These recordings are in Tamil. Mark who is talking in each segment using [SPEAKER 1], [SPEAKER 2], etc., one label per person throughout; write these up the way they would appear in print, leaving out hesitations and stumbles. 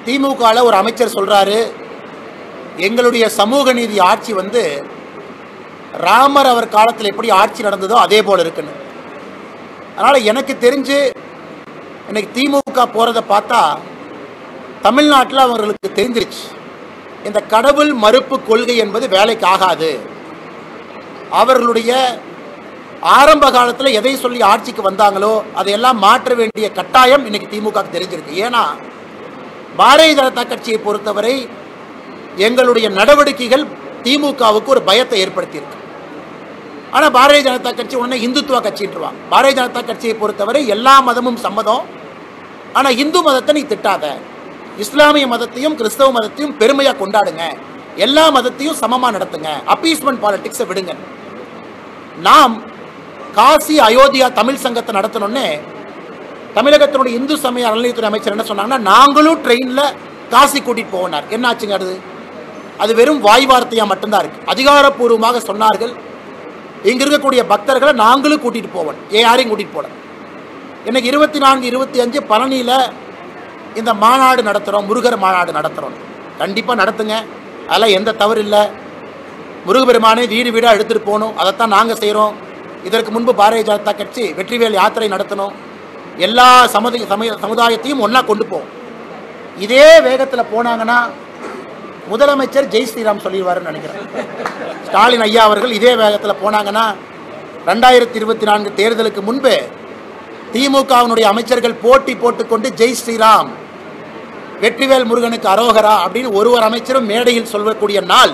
[SPEAKER 1] திமுகவில் ஒரு அமைச்சர் சொல்றாரு, எங்களுடைய சமூக நீதி ஆட்சி வந்து ராமர் அவர் காலத்தில் எப்படி ஆட்சி நடந்ததோ அதே போல இருக்குன்னு. அதனால எனக்கு தெரிஞ்சு இன்னைக்கு திமுக போறதை பார்த்தா தமிழ்நாட்டில் அவர்களுக்கு தெரிஞ்சிருச்சு, இந்த கடவுள் மறுப்பு கொள்கை என்பது வேலைக்கு ஆகாது. அவர்களுடைய ஆரம்ப காலத்தில் எதை சொல்லி ஆட்சிக்கு வந்தாங்களோ அதையெல்லாம் மாற்ற வேண்டிய கட்டாயம் இன்னைக்கு திமுக தெரிஞ்சிருக்கு. ஏன்னா பாரதிய ஜனதா கட்சியை பொறுத்தவரை எங்களுடைய நடவடிக்கைகள் திமுகவுக்கு ஒரு பயத்தை ஏற்படுத்தியிருக்கு. ஆனால் பாரதிய ஜனதா கட்சி உடனே இந்துத்துவ கட்சின்றாங்க. பாரதிய ஜனதா கட்சியை பொறுத்தவரை எல்லா மதமும் சம்மதம், ஆனால் இந்து மதத்தை நீ திட்டாத, இஸ்லாமிய மதத்தையும் கிறிஸ்தவ மதத்தையும் பெருமையாக கொண்டாடுங்க, எல்லா மதத்தையும் சமமாக நடத்துங்க, அப்பீஸ்மெண்ட் பாலிடிக்ஸை விடுங்க. நாம் காசி அயோத்தியா தமிழ் சங்கத்தை நடத்தணும்னு தமிழகத்தினுடைய இந்து சமய அறநிலையத்துறை அமைச்சர் என்ன சொன்னாங்கன்னா, நாங்களும் ட்ரெயினில் காசி கூட்டிகிட்டு போனார். என்னாச்சுங்க? அது வெறும் வாய் வார்த்தையாக மட்டும்தான் இருக்கு. அதிகாரப்பூர்வமாக சொன்னார்கள், இங்கே இருக்கக்கூடிய பக்தர்களை நாங்களும் கூட்டிகிட்டு போவோம், யாரையும் கூட்டிகிட்டு போல. இன்னைக்கு 24, 25 பழனியில் இந்த மாநாடு நடத்துகிறோம், முருகர் மாநாடு நடத்துகிறோம். கண்டிப்பாக நடத்துங்க, அதெல்லாம் எந்த தவறு இல்லை. முருகபெருமானை வீடு வீடாக எடுத்துகிட்டு போகணும், அதைத்தான் நாங்கள் செய்கிறோம். இதற்கு முன்பு பாரதிய ஜனதா கட்சி வெற்றிவேல் யாத்திரை நடத்தணும், எல்லா சமுதாயத்தையும் ஒன்றா கொண்டு போவோம். இதே வேகத்தில் போனாங்கன்னா முதலமைச்சர் ஜெய் ஸ்ரீராம் சொல்லிடுவாருன்னு நினைக்கிறேன். ஸ்டாலின் ஐயா அவர்கள் இதே வேகத்தில் போனாங்கன்னா 2024 தேர்தலுக்கு முன்பு திமுகவினுடைய அமைச்சர்கள் போட்டி போட்டுக்கொண்டு ஜெய் ஸ்ரீராம், வெற்றிவேல் முருகனுக்கு அரோகரா அப்படின்னு ஒருவர் அமைச்சரும் மேடையில் சொல்லக்கூடிய நாள்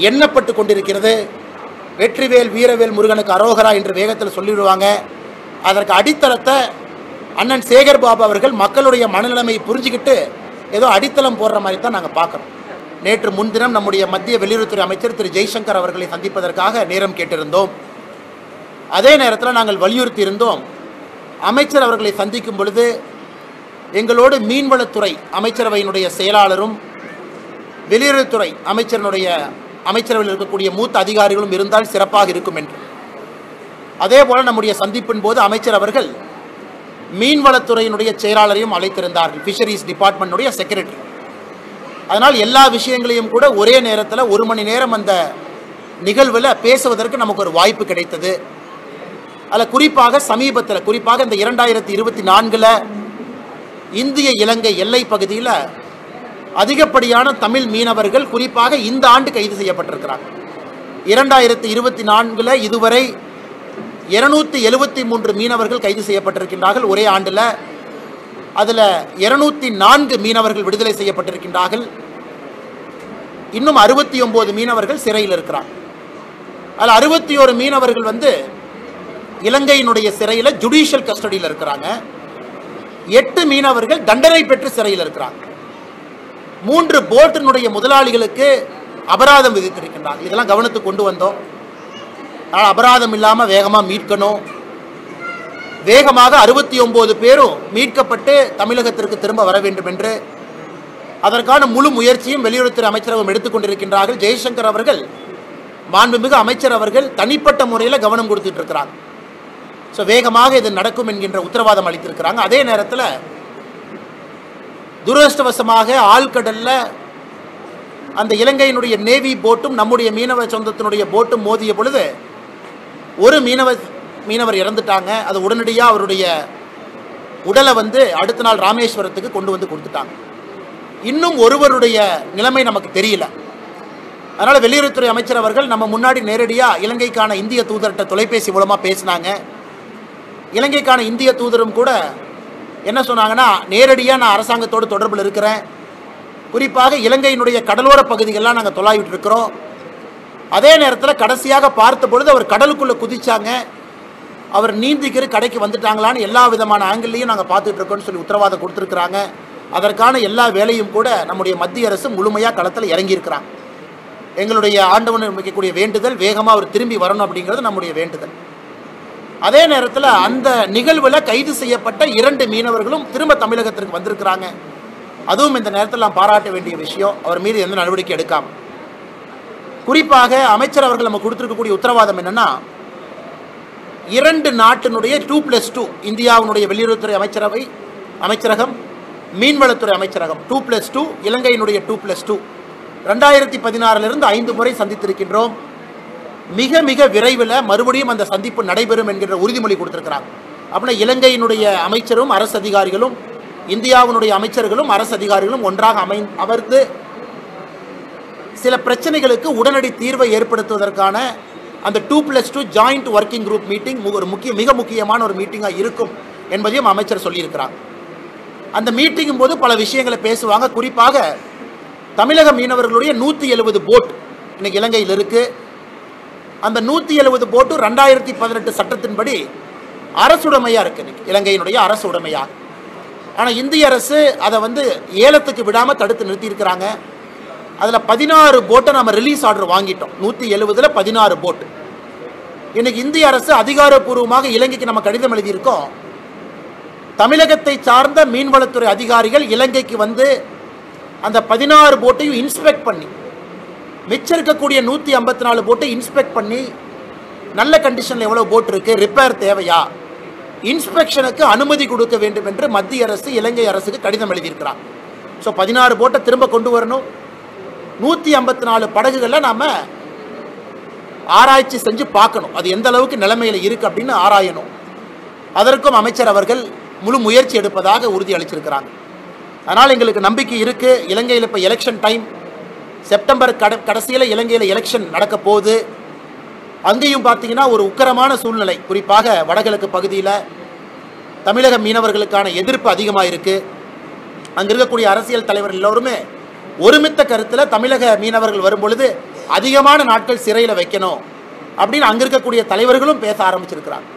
[SPEAKER 1] எண்ணப்பட்டு கொண்டிருக்கிறது. வெற்றிவேல் வீரவேல் முருகனுக்கு அரோகரா என்று வேகத்தில் சொல்லிவிடுவாங்க. அதற்கு அடித்தளத்தை அண்ணன் சேகர் பாபு அவர்கள் மக்களுடைய மனநிலைமையை புரிஞ்சுக்கிட்டு ஏதோ அடித்தளம் போடுற மாதிரி தான் நாங்கள் பார்க்குறோம். நேற்று முன்தினம் நம்முடைய மத்திய வெளியுறவுத்துறை அமைச்சர் திரு ஜெய்சங்கர் அவர்களை சந்திப்பதற்காக நேரம் கேட்டிருந்தோம். அதே நேரத்தில் நாங்கள் வலியுறுத்தி இருந்தோம், அமைச்சர் அவர்களை சந்திக்கும் பொழுது எங்களோடு மீன்வளத்துறை அமைச்சரவையினுடைய செயலாளரும் வெளியுறவுத்துறை அமைச்சரவையில் இருக்கக்கூடிய மூத்த அதிகாரிகளும் இருந்தால் சிறப்பாக இருக்கும் என்று. அதே போல நம்முடைய சந்திப்பின் போது அமைச்சர் அவர்கள் மீன்வளத்துறையினுடைய செயலாளரையும் அழைத்திருந்தார்கள், ஃபிஷரிஸ் டிபார்ட்மெண்ட்டுடைய செக்ரட்டரி. அதனால் எல்லா விஷயங்களையும் கூட ஒரே நேரத்தில் 1 மணி நேரம் அந்த நிகழ்வில் பேசுவதற்கு நமக்கு ஒரு வாய்ப்பு கிடைத்தது. அதில் குறிப்பாக சமீபத்தில், குறிப்பாக இந்த 2024 இந்திய இலங்கை எல்லை பகுதியில் அதிகப்படியான தமிழ் மீனவர்கள் குறிப்பாக இந்த ஆண்டு கைது செய்யப்பட்டிருக்கிறாங்க. 2024 இதுவரை 273 மீனவர்கள் கைது செய்யப்பட்டிருக்கின்றார்கள் ஒரே ஆண்டில். அதில் 204 மீனவர்கள் விடுதலை செய்யப்பட்டிருக்கின்றார்கள். இன்னும் 69 மீனவர்கள் சிறையில் இருக்கிறாங்க. அதில் 61 மீனவர்கள் இலங்கையினுடைய சிறையில் ஜுடிஷியல் கஸ்டடியில் இருக்கிறாங்க. 8 மீனவர்கள் தண்டனை பெற்று சிறையில் இருக்கிறாங்க. 3 போட்டினுடைய முதலாளிகளுக்கு அபராதம் விதித்திருக்கின்றாங்க. இதெல்லாம் கவனத்துக்கு கொண்டு வந்தோம். அபராதம் இல்லாமல் வேகமாக மீட்கணும். வேகமாக 69 பேரும் மீட்கப்பட்டு தமிழகத்திற்கு திரும்ப வர வேண்டும் என்று அதற்கான முழு முயற்சியும் வெளியுறவுத்துறை அமைச்சரகம் எடுத்துக்கொண்டிருக்கின்றார்கள். ஜெய்சங்கர் அவர்கள், மாண்புமிகு அமைச்சர் அவர்கள் தனிப்பட்ட முறையில் கவனம் கொடுத்துட்டு இருக்கிறாங்க. ஸோ வேகமாக இது நடக்கும் என்கின்ற உத்தரவாதம் அளித்திருக்கிறாங்க. அதே நேரத்தில் துரதிர்ஷ்டவசமாக ஆழ்கடலில் அந்த இலங்கையினுடைய நேவி போட்டும் நம்முடைய மீனவ சொந்தத்தினுடைய போட்டும் மோதிய பொழுது ஒரு மீனவர் இறந்துட்டாங்க. அது உடனடியாக அவருடைய உடலை அடுத்த நாள் ராமேஸ்வரத்துக்கு கொண்டு கொடுத்துட்டாங்க. இன்னும் ஒருவருடைய நிலைமை நமக்கு தெரியல. அதனால் வெளியுறவுத்துறை அமைச்சர் அவர்கள் நம்ம முன்னாடி நேரடியாக இலங்கைக்கான இந்திய தூதர்கிட்ட தொலைபேசி மூலமாக பேசினாங்க. இலங்கைக்கான இந்திய தூதரும் கூட என்ன சொன்னாங்கன்னா, நேரடியாக நான் அரசாங்கத்தோடு தொடர்பில் இருக்கிறேன், குறிப்பாக இலங்கையினுடைய கடலோர பகுதிகளெலாம் நாங்கள் தொலைவிட்டு இருக்கிறோம். அதே நேரத்தில் கடைசியாக பார்த்த பொழுது அவர் கடலுக்குள்ளே குதிச்சாங்க, அவர் நீந்திக்கிற கடைக்கு வந்துட்டாங்களான்னு எல்லா விதமான ஆங்கிள்லையும் நாங்கள் பார்த்துட்டு இருக்கோம்னு சொல்லி உத்தரவாதம் கொடுத்துருக்குறாங்க. அதற்கான எல்லா வேலையும் கூட நம்முடைய மத்திய அரசு முழுமையாக களத்தில் இறங்கியிருக்கிறாங்க. எங்களுடைய ஆண்டவன் வைக்கக்கூடிய வேண்டுதல் வேகமாக அவர் திரும்பி வரணும் அப்படிங்கிறது நம்முடைய வேண்டுதல். அதே நேரத்தில் அந்த நிகழ்வில் கைது செய்யப்பட்ட 2 மீனவர்களும் திரும்ப தமிழகத்திற்கு வந்திருக்கிறாங்க. அதுவும் இந்த நேரத்தில் நாம் பாராட்ட வேண்டிய விஷயம். அவர் மீது எந்த நடவடிக்கை எடுக்காமல், குறிப்பாக அமைச்சர் அவர்கள் நம்ம கொடுத்துருக்கக்கூடிய உத்தரவாதம் என்னன்னா, 2 நாட்டினுடைய 2+2 இந்தியாவினுடைய வெளியுறவுத்துறை அமைச்சரகம் மீன்வளத்துறை அமைச்சரகம் 2+2, இலங்கையினுடைய 2+2 2016 5 முறை சந்தித்திருக்கின்றோம். மிக மிக விரைவில் மறுபடியும் அந்த சந்திப்பு நடைபெறும் என்கின்ற உறுதிமொழி கொடுத்திருக்கிறாங்க. அப்படின்னா இலங்கையினுடைய அமைச்சரும் அரசு அதிகாரிகளும் இந்தியாவினுடைய அமைச்சர்களும் அரசு அதிகாரிகளும் ஒன்றாக அமர்ந்து சில பிரச்சனைகளுக்கு உடனடி தீர்வை ஏற்படுத்துவதற்கான அந்த 2+2 ஜாயிண்ட் ஒர்க்கிங் குரூப் மீட்டிங் ஒரு மிக முக்கியமான ஒரு மீட்டிங்காக இருக்கும் என்பதையும் அமைச்சர் சொல்லியிருக்கிறார். அந்த மீட்டிங்கும் போது பல விஷயங்களை பேசுவாங்க. குறிப்பாக தமிழக மீனவர்களுடைய 170 போட் இன்னைக்கு இலங்கையில் இருக்கு. அந்த 170 போட்டு 2018 சட்டத்தின்படி அரசுடைமையா இருக்கு, இலங்கையினுடைய அரசு உடைமையா. ஆனால் இந்திய அரசு அதை ஏலத்துக்கு விடாமல் தடுத்து நிறுத்தி இருக்கிறாங்க. அதில் 16 போட்டை நம்ம ரிலீஸ் ஆர்டர் வாங்கிட்டோம். 170ல் 16 போட்டு. இன்னைக்கு இந்திய அரசு அதிகாரப்பூர்வமாக இலங்கைக்கு நம்ம கடிதம் எழுதியிருக்கோம். தமிழகத்தை சார்ந்த மீன்வளத்துறை அதிகாரிகள் இலங்கைக்கு அந்த 16 போட்டையும் இன்ஸ்பெக்ட் பண்ணி மிச்சம் இருக்கக்கூடிய 154 போட்டை இன்ஸ்பெக்ட் பண்ணி நல்ல கண்டிஷனில் எவ்வளோ போட் இருக்கு, ரிப்பேர் தேவையா, இன்ஸ்பெக்ஷனுக்கு அனுமதி கொடுக்க வேண்டும் என்று மத்திய அரசு இலங்கை அரசுக்கு கடிதம் எழுதியிருக்கிறார். ஸோ 16 போட்டை திரும்ப கொண்டு வரணும். 154 படகுகளில் நாம் ஆராய்ச்சி செஞ்சு பார்க்கணும் அது எந்த அளவுக்கு நிலைமையில் இருக்குது அப்படின்னு ஆராயணும். அதற்கும் அமைச்சர் அவர்கள் முழு முயற்சி எடுப்பதாக உறுதி அளிச்சிருக்கிறாங்க. அதனால் எங்களுக்கு நம்பிக்கை இருக்குது. இலங்கையில் இப்போ எலெக்ஷன் டைம், செப்டம்பர் கடைசியில் இலங்கையில் எலெக்ஷன் நடக்க போகுது. அங்கேயும் பார்த்தீங்கன்னா ஒரு உக்கரமான சூழ்நிலை. குறிப்பாக வடகிழக்கு பகுதியில் தமிழக மீனவர்களுக்கான எதிர்ப்பு அதிகமாக இருக்குது. அங்கே இருக்கக்கூடிய அரசியல் தலைவர்கள் எல்லோருமே ஒருமித்த கருத்தில் தமிழக மீனவர்கள் வரும்பொழுது அதிகமான நாட்கள் சிறையில் வைக்கணும் அப்படின்னு அங்கே இருக்கக்கூடிய தலைவர்களும் பேச ஆரம்பிச்சிருக்கிறாங்க.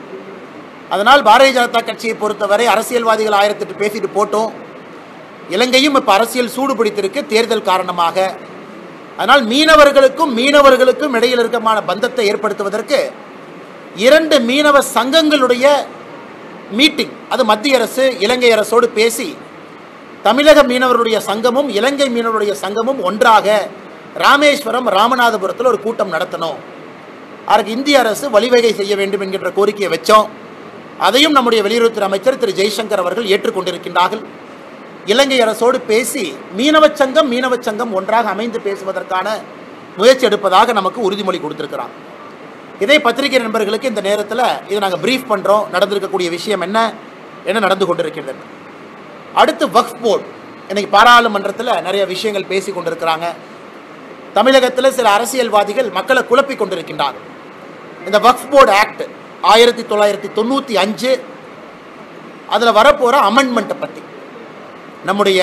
[SPEAKER 1] அதனால் பாரதிய ஜனதா கட்சியை பொறுத்தவரை அரசியல்வாதிகள் 1008 பேசிட்டு போட்டோம். இலங்கையும் இப்போ அரசியல் சூடு பிடித்திருக்கு தேர்தல் காரணமாக. அதனால் மீனவர்களுக்கும் இடையில் இருக்கமான பந்தத்தை ஏற்படுத்துவதற்கு 2 மீனவ சங்கங்களுடைய மீட்டிங் அது மத்திய அரசு இலங்கை அரசோடு பேசி தமிழக மீனவர்களுடைய சங்கமும் இலங்கை மீனவர்களுடைய சங்கமும் ஒன்றாக ராமேஸ்வரம் ராமநாதபுரத்தில் ஒரு கூட்டம் நடத்தணும். அதற்கு இந்திய அரசு வழிவகை செய்ய வேண்டும் என்கின்ற கோரிக்கையை வச்சோம். அதையும் நம்முடைய வெளியுறவுத்துறை அமைச்சர் திரு ஜெய்சங்கர் அவர்கள் ஏற்றுக்கொண்டிருக்கின்றார்கள். இலங்கை அரசோடு பேசி மீனவ சங்கம் ஒன்றாக அமைந்து பேசுவதற்கான முயற்சி எடுப்பதாக நமக்கு உறுதிமொழி கொடுத்திருக்கிறார். இதை பத்திரிகை நண்பர்களுக்கு இந்த நேரத்தில் இதை நாங்கள் பிரீஃப் பண்ணுறோம். நடந்திருக்கக்கூடிய விஷயம் என்ன நடந்து கொண்டிருக்கின்றது. அடுத்து வக்ஃப் போர்டு. இன்னைக்கு பாராளுமன்றத்தில் நிறைய விஷயங்கள் பேசி கொண்டிருக்கிறாங்க. தமிழகத்தில் சில அரசியல்வாதிகள் மக்களை குழப்பி கொண்டிருக்கின்றார்கள். இந்த வக்ஃப் போர்டு ஆக்ட் 1995 அதில் வரப்போகிற அமெண்ட்மெண்ட்டை பற்றி நம்முடைய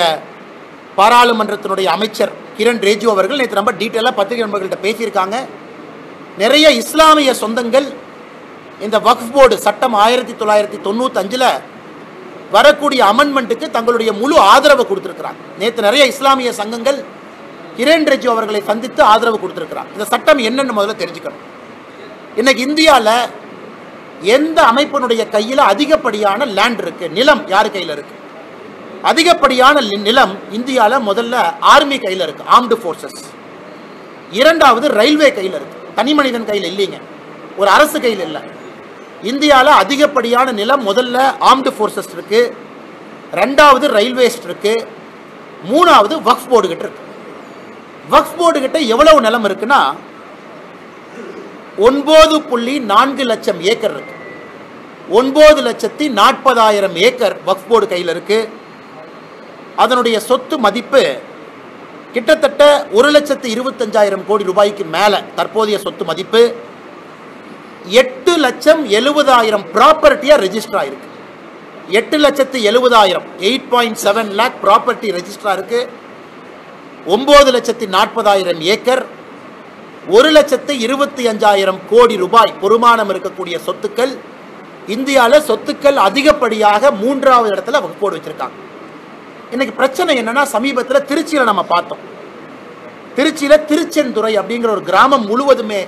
[SPEAKER 1] பாராளுமன்றத்தினுடைய அமைச்சர் கிரண் ரிஜிஜு அவர்கள் நேற்று ரொம்ப டீட்டெயிலாக பத்திரிகை நண்பர்கள்ட்ட பேசியிருக்காங்க. நிறைய இஸ்லாமிய சொந்தங்கள் இந்த வக்ஃப் போர்டு சட்டம் 1995 வரக்கூடிய அமெண்ட்மெண்ட்டுக்கு தங்களுடைய முழு ஆதரவை கொடுத்திருக்கிறாங்க. நேற்று நிறைய இஸ்லாமிய சங்கங்கள் கிரண் ரிஜிஜு அவர்களை சந்தித்து ஆதரவு கொடுத்திருக்கிறாங்க. இந்த சட்டம் என்னன்னு முதல்ல தெரிஞ்சுக்கணும். இன்னைக்கு இந்தியாவில் எந்த அமைப்பினுடைய கையில் அதிகப்படியான லேண்ட் இருக்கு, நிலம் யார் கையில் இருக்கு? அதிகப்படியான நிலம் இந்தியாவில் முதல்ல ஆர்மி கையில் இருக்கு, ஆர்ம்டு ஃபோர்ஸஸ். இரண்டாவது ரயில்வே கையில் இருக்கு, தனி மனிதன் கையில் இல்லைங்க, ஒரு அரசு கையில் இல்லை. இந்தியாவில் அதிகப்படியான நிலம் முதல்ல ஆர்ம்டு ஃபோர்ஸஸ் இருக்கு, ரெண்டாவது ரயில்வேஸ் இருக்கு, மூணாவது வக்ஃப் போர்டு கிட்ட இருக்கு. வக்ஃப் போர்டு கிட்ட எவ்வளவு நிலம் இருக்குன்னா 9.4 லட்சம் ஏக்கர் இருக்கு. 9,40,000 ஏக்கர் வக்ஃப் போர்டு கையில் இருக்கு. அதனுடைய சொத்து மதிப்பு கிட்டத்தட்ட 1,25,000 கோடி ரூபாய்க்கு மேல தற்போதைய சொத்து மதிப்பு. 8,70,000 ப்ராப்பர்ட்டியா ரெஜிஸ்டர் ஆயிருக்கு. 8,70,000 8.7 லேக் ப்ராப்பர்ட்டி ரெஜிஸ்டர் இருக்கு. 9,40,000 ஏக்கர், 1,25,000 கோடி ரூபாய் பொறுமானம் இருக்கக்கூடிய சொத்துக்கள். இந்தியாவில் சொத்துக்கள் அதிகப்படியாக 3வது இடத்துல வக்ஃப் போர்டு வச்சிருக்காங்க. இன்னைக்கு பிரச்சனை என்னன்னா, சமீபத்தில் திருச்சியில் நம்ம பார்த்தோம். திருச்சியில் திருச்செந்துறை அப்படிங்கிற ஒரு கிராமம் முழுவதுமே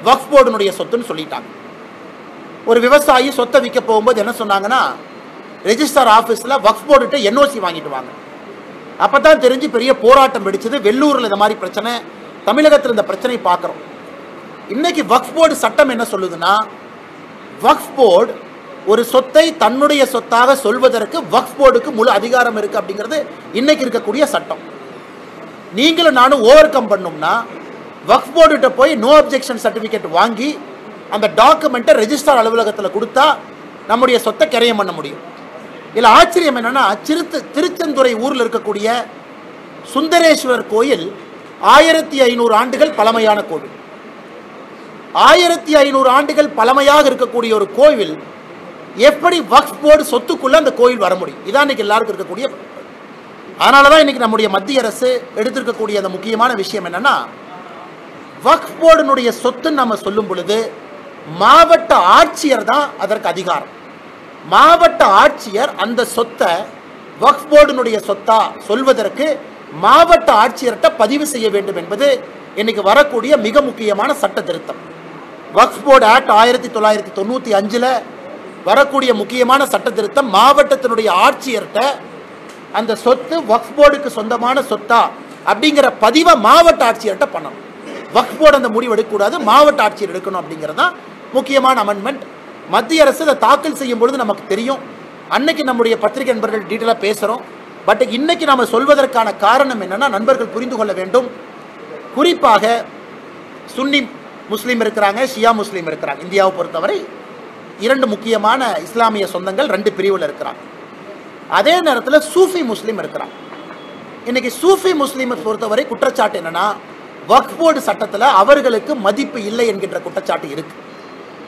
[SPEAKER 1] வக்ஃப் போர்டுனுடைய சொத்துன்னு சொல்லிட்டாங்க. ஒரு விவசாயி சொத்தை விற்க போகும்போது என்ன சொன்னாங்கன்னா, ரெஜிஸ்டர் ஆஃபீஸில் வக்ஃப் போர்டுகிட்ட என்ஓசி வாங்கிட்டு வாங்க. அப்போ தான் தெரிஞ்சு பெரிய போராட்டம் வெடிச்சது. வெள்ளூரில் இந்த மாதிரி பிரச்சனை, தமிழகத்தில் இந்த பிரச்சனை பார்க்குறோம். இன்னைக்கு வக்ஃப் போர்டு சட்டம் என்ன சொல்லுதுன்னா, வக்ஃப் போர்டு ஒரு சொத்தை தன்னுடைய சொத்தாக சொல்வதற்கு வக்ஃப் போர்டுக்கு முழு அதிகாரம் இருக்கு அப்படிங்கிறது இன்னைக்கு இருக்கக்கூடிய சட்டம். நீங்களும் நானும் ஓவர் கம் பண்ணோம்னா வக்ஃப் போர்டுகிட்ட போய் நோ அப்ஜெக்ஷன் சர்டிஃபிகேட் வாங்கி அந்த டாக்குமெண்ட்டை ரெஜிஸ்ட்ரார் அலுவலகத்தில் கொடுத்தா நம்முடைய சொத்தை கிரயம் பண்ண முடியும். இதில் ஆச்சரியம் என்னன்னா, திருச்செந்துறை ஊரில் இருக்கக்கூடிய சுந்தரேஸ்வரர் கோயில் 1500 ஆண்டுகள் பழமையான கோவில். 1500 ஆண்டுகள் பழமையாக இருக்கக்கூடிய ஒரு கோவில் எப்படி வக்ஃப் போர்டு சொத்துக்குள்ள அந்த கோயில் வர முடியும்? இதான் இன்னைக்கு எல்லாருக்கும் இருக்கக்கூடிய. அதனாலதான் இன்னைக்கு நம்முடைய மத்திய அரசு எடுத்திருக்கக்கூடிய அந்த முக்கியமான விஷயம் என்னன்னா, வக்ஃப் போர்டினுடைய சொத்துன்னு நம்ம சொல்லும் பொழுது மாவட்ட ஆட்சியர் தான் அதற்கு அதிகாரம். மாவட்ட ஆட்சியர் அந்த சொத்தை வக்ஃப் போர்டினுடைய சொத்தா சொல்வதற்கு மாவட்ட ஆட்சியர்கிட்ட பதிவு செய்ய வேண்டும் என்பது இன்னைக்கு வரக்கூடிய மிக முக்கியமான சட்ட திருத்தம். வக்ஃப் போர்டு ஆக்ட் 1995 வரக்கூடிய முக்கியமான சட்ட திருத்தம். மாவட்டத்தினுடைய ஆட்சியர்கிட்ட அந்த சொத்து வக்ஃப் போர்டுக்கு சொந்தமான சொத்தா அப்படிங்கிற பதிவை மாவட்ட ஆட்சியர்கிட்ட பண்ணணும். வக்ஃப் போர்டு அந்த முடிவு எடுக்கக்கூடாது, மாவட்ட ஆட்சியர் எடுக்கணும் அப்படிங்கிறது தான் முக்கியமான அமெண்ட்மெண்ட். மத்திய அரசு அதை தாக்கல் செய்யும் பொழுது நமக்கு தெரியும். அன்னைக்கு நம்முடைய பத்திரிகை நண்பர்கள் டீட்டெயிலாக பேசுகிறோம். பட் இன்னைக்கு நம்ம சொல்வதற்கான காரணம் என்னன்னா, நண்பர்கள் புரிந்து கொள்ள வேண்டும். குறிப்பாக சுன்னி முஸ்லீம் இருக்கிறாங்க, ஷியா முஸ்லீம் இருக்கிறாங்க. இந்தியாவை பொறுத்தவரை 2 முக்கியமான இஸ்லாமிய சொந்தங்கள் 2 பிரிவில் இருக்கிறாங்க. அதே நேரத்தில் சூஃபி முஸ்லீம் இருக்கிறாங்க. இன்னைக்கு சூஃபி முஸ்லீமை பொறுத்தவரை குற்றச்சாட்டு என்னன்னா, வக்ஃப் போர்டு சட்டத்தில் அவர்களுக்கு மதிப்பு இல்லை என்கின்ற குற்றச்சாட்டு இருக்கு.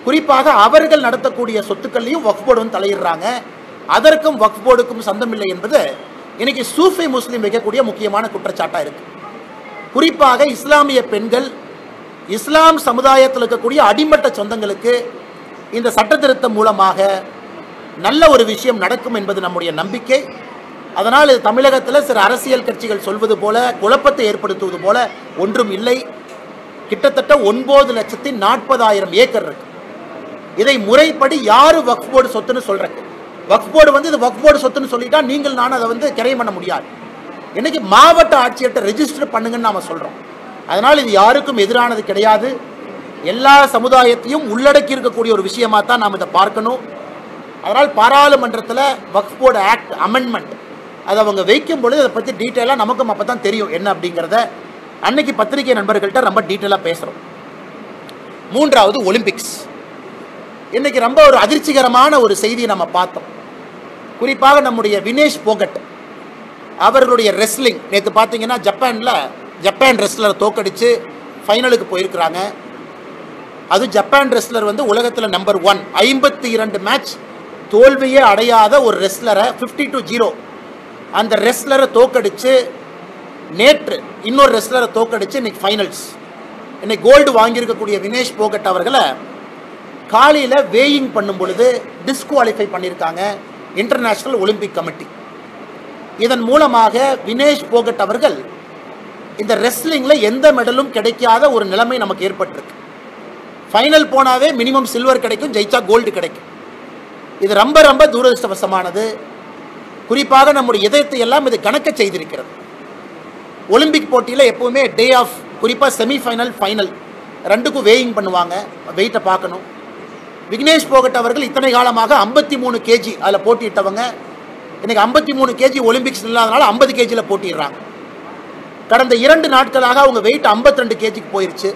[SPEAKER 1] குறிப்பாக அவர்கள் நடத்தக்கூடிய சொத்துக்கள்லையும் வக்ஃப் போர்டு வந்து தலையிடுறாங்க. அதற்கும் வக்ஃப் போர்டுக்கும் சந்தம் இல்லை என்பது இன்னைக்கு சூஃபி முஸ்லீம் வைக்கக்கூடிய முக்கியமான குற்றச்சாட்டாக இருக்கு. குறிப்பாக இஸ்லாமிய பெண்கள், இஸ்லாம் சமுதாயத்தில் இருக்கக்கூடிய அடிமட்ட சொந்தங்களுக்கு இந்த சட்ட திருத்தம் மூலமாக நல்ல ஒரு விஷயம் நடக்கும் என்பது நம்முடைய நம்பிக்கை. அதனால் இது தமிழகத்தில் சில அரசியல் கட்சிகள் சொல்வது போல குழப்பத்தை ஏற்படுத்துவது போல ஒன்றும் இல்லை. கிட்டத்தட்ட 9,40,000 ஏக்கர் இருக்கு. இதை முறைப்படி யாரு வக்ஃப் போர்டு சொத்துன்னு சொல்றாங்க? வக்ஃப் போர்டு வந்து இது வக்ஃப் போர்டு சொத்துன்னு சொல்லிட்டா நீங்கள் நான் அதை வந்து கிரையம் பண்ண முடியாது. இன்னைக்கு மாவட்ட ஆட்சியர்கிட்ட ரெஜிஸ்டர் பண்ணுங்கன்னு நாம சொல்றோம். அதனால் இது யாருக்கும் எதிரானது கிடையாது. எல்லா சமுதாயத்தையும் உள்ளடக்கி இருக்கக்கூடிய ஒரு விஷயமா தான் நாம் இதை பார்க்கணும். அதனால் பாராளுமன்றத்தில் வக்ஃப் போர்டு ஆக்ட் அமெண்ட்மெண்ட் அதை அவங்க வைக்கும் பொழுது அதை பற்றி டீட்டெயிலாக நமக்கும் அப்போ தான் தெரியும் என்ன அப்படிங்கிறத. அன்னைக்கு பத்திரிகை நண்பர்கள்ட்ட ரொம்ப டீட்டெயிலாக பேசுகிறோம். 3வது ஒலிம்பிக்ஸ். இன்னைக்கு ரொம்ப ஒரு அதிர்ச்சிகரமான ஒரு செய்தியை நம்ம பார்த்தோம். குறிப்பாக நம்முடைய வினேஷ் போகட் அவர்களுடைய ரெஸ்லிங் நேற்று பார்த்தீங்கன்னா ஜப்பான் ரெஸ்லரை தோக்கடிச்சு ஃபைனலுக்கு போயிருக்கிறாங்க. அது ஜப்பான் ரெஸ்லர் வந்து உலகத்தில் நம்பர் 1, 52 மேட்ச் தோல்வியே அடையாத ஒரு ரெஸ்லரை 50-0 அந்த ரெஸ்லரை தோக்கடிச்சு நேற்று இன்னொரு ரெஸ்லரை தோக்கடிச்சு இன்னைக்கு ஃபைனல்ஸ். இன்னைக்கு கோல்டு வாங்கியிருக்கக்கூடிய வினேஷ் போகட் அவர்களை காலையில் வேயிங் பண்ணும் பொழுது டிஸ்குவாலிஃபை பண்ணியிருக்காங்க இன்டர்நேஷ்னல் ஒலிம்பிக் கமிட்டி. இதன் மூலமாக வினேஷ் போகட் அவர்கள் இந்த ரெஸ்லிங்கில் எந்த மெடலும் கிடைக்காத ஒரு நிலைமை நமக்கு ஏற்பட்டிருக்கு. ஃபைனல் போனாவே மினிமம் சில்வர் கிடைக்கும், ஜெயிச்சா கோல்டு கிடைக்கும். இது ரொம்ப ரொம்ப துரதிருஷ்டவசமானது. குறிப்பாக நம்முடைய இதயத்தை எல்லாம் இது கணக்க செய்திருக்கிறது. ஒலிம்பிக் போட்டியில் எப்பவுமே டே ஆஃப், குறிப்பாக செமிஃபைனல் ஃபைனல் 2க்கும் வேயிங் பண்ணுவாங்க, வெயிட்டை பார்க்கணும். விக்னேஷ் போகட் அவர்கள் இத்தனை காலமாக 53 kg அதில் போட்டியிட்டவங்க இன்னைக்கு 53 kg ஒலிம்பிக்ஸ் இல்லாதனால 50 kgயில் போட்டிடுறாங்க. கடந்த 2 நாட்களாக அவங்க வெயிட் 52 kgக்கு போயிருச்சு.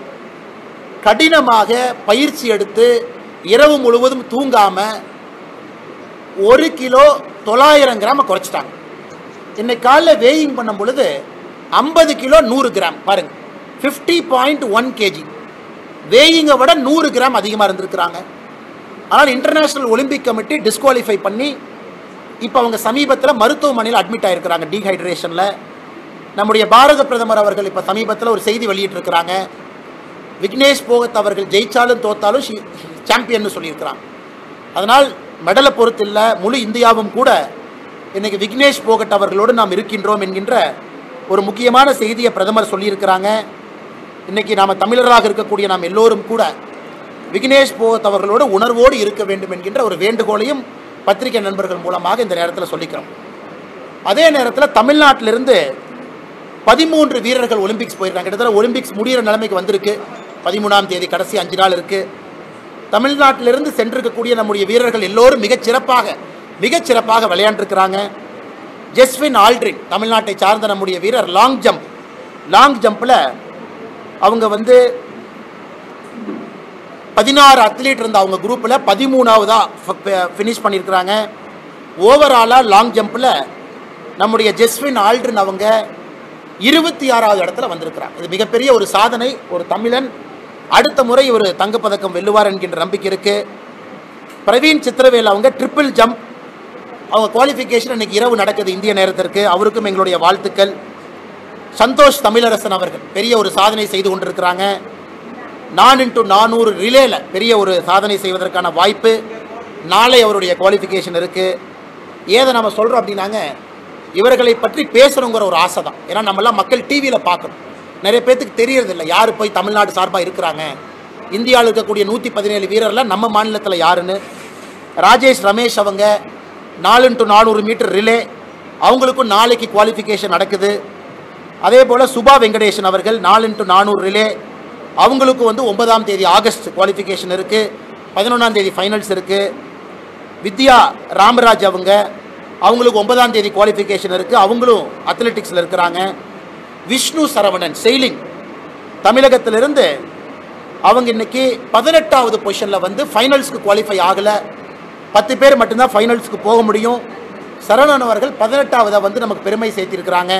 [SPEAKER 1] கடினமாக பயிற்சி எடுத்து இரவு முழுவதும் தூங்காம 1 கிலோ 900 கிராம் குறைச்சிட்டாங்க. இன்னைக்கு காலையில் வேயிங் பண்ணும் பொழுது 50 கிலோ 100 கிராம் பாருங்க, 50.1 kg. வேயிங்கை விட 100 கிராம் அதிகமாக இருந்திருக்கிறாங்க. ஆனால் இன்டர்நேஷ்னல் ஒலிம்பிக் கமிட்டி டிஸ்குவாலிஃபை பண்ணி இப்போ அவங்க சமீபத்தில் மருத்துவமனையில் அட்மிட் ஆகிருக்கிறாங்க டீஹைட்ரேஷனில். நம்முடைய பாரத பிரதமர் அவர்கள் இப்போ சமீபத்தில் ஒரு செய்தி வெளியிட்டிருக்கிறாங்க. விக்னேஷ் போகத் அவர்கள் ஜெயிச்சாலும் தோத்தாலும் சாம்பியன் சொல்லியிருக்கிறாங்க. அதனால் மெடலை பொறுத்து இல்லை, முழு இந்தியாவும் கூட இன்னைக்கு விக்னேஷ் போகட் அவர்களோடு நாம் இருக்கின்றோம் என்கின்ற ஒரு முக்கியமான செய்தியை பிரதமர் சொல்லியிருக்கிறாங்க. இன்னைக்கு நாம் தமிழராக இருக்கக்கூடிய நாம் எல்லோரும் கூட விக்னேஷ் போகத் அவர்களோடு உணர்வோடு இருக்க வேண்டும் என்கின்ற ஒரு வேண்டுகோளையும் பத்திரிகை நண்பர்கள் மூலமாக இந்த நேரத்தில் சொல்லிக்கிறோம். அதே நேரத்தில் தமிழ்நாட்டிலிருந்து 13 வீரர்கள் ஒலிம்பிக்ஸ் போயிருக்காங்க. கிட்டத்தட்ட ஒலிம்பிக்ஸ் முடிகிற நிலைமைக்கு வந்திருக்கு. 13ஆம் தேதி கடைசி 5 நாள் இருக்குது. தமிழ்நாட்டிலிருந்து சென்றிருக்கக்கூடிய நம்முடைய வீரர்கள் எல்லோரும் மிகச் சிறப்பாக விளையாண்டுருக்கிறாங்க. ஜெஸ்வின் ஆல்ட்ரின் தமிழ்நாட்டை சார்ந்த நம்முடைய வீரர் லாங் ஜம்பில் அவங்க 16 அத்லீட் இருந்த அவங்க குரூப்பில் 13ஆவதாக ஃபினிஷ் பண்ணியிருக்கிறாங்க. ஓவராலாக லாங் ஜம்பில் நம்முடைய ஜெஸ்வின் ஆல்ட்ரின் அவங்க 26ஆவது இடத்துல வந்திருக்கிறாங்க. இது மிகப்பெரிய ஒரு சாதனை. ஒரு தமிழன் அடுத்த முறை ஒரு தங்கப்பதக்கம் வெல்லுவார் என்கின்ற நம்பிக்கை இருக்குது. பிரவீன் சித்திரவேல் அவங்க ட்ரிபிள் ஜம்ப் அவங்க குவாலிஃபிகேஷன் இன்னைக்கு இரவு நடக்குது இந்திய நேரத்திற்கு. அவருக்கும் எங்களுடைய வாழ்த்துக்கள். சந்தோஷ் தமிழரசன் அவர்கள் பெரிய ஒரு சாதனை செய்து கொண்டிருக்கிறாங்க. 4x400 ரிலேல பெரிய ஒரு சாதனை செய்வதற்கான வாய்ப்பு. நாளை அவருடைய குவாலிஃபிகேஷன் இருக்குது. ஏதை நம்ம சொல்கிறோம் அப்படின்னாங்க, இவர்களை பற்றி பேசணுங்கிற ஒரு ஆசை தான். ஏன்னா நம்மளாம் மக்கள் டிவியில் பார்க்கணும். நிறைய பேர்த்துக்கு தெரியறதில்லை யார் போய் தமிழ்நாடு சார்பாக இருக்கிறாங்க. இந்தியாவில் இருக்கக்கூடிய 117 வீரரில் நம்ம மாநிலத்தில் யாருன்னு. ராஜேஷ் ரமேஷ் அவங்க 4x400 மீட்டர் ரிலே, அவங்களுக்கும் நாளைக்கு குவாலிஃபிகேஷன் நடக்குது. அதே போல் சுபா வெங்கடேஷன் அவர்கள் 4x400 ரிலே, அவங்களுக்கு 9ஆம் தேதி ஆகஸ்ட் குவாலிஃபிகேஷன் இருக்குது. 11ஆம் தேதி ஃபைனல்ஸ் இருக்குது. வித்யா ராமராஜ் அவங்களுக்கு 9ஆம் தேதி குவாலிஃபிகேஷன் இருக்குது. அவங்களும் அத்லெட்டிக்ஸில் இருக்கிறாங்க. விஷ்ணு சரவணன் செயிலிங் தமிழகத்திலிருந்து அவங்க இன்னைக்கு 18ஆவது பொசிஷனில் ஃபைனல்ஸ்க்கு குவாலிஃபை ஆகலை. 10 பேர் மட்டும்தான் ஃபைனல்ஸ்க்கு போக முடியும். சரவணன் அவர்கள் 18ஆவதாக நமக்கு பெருமை சேர்த்திருக்கிறாங்க.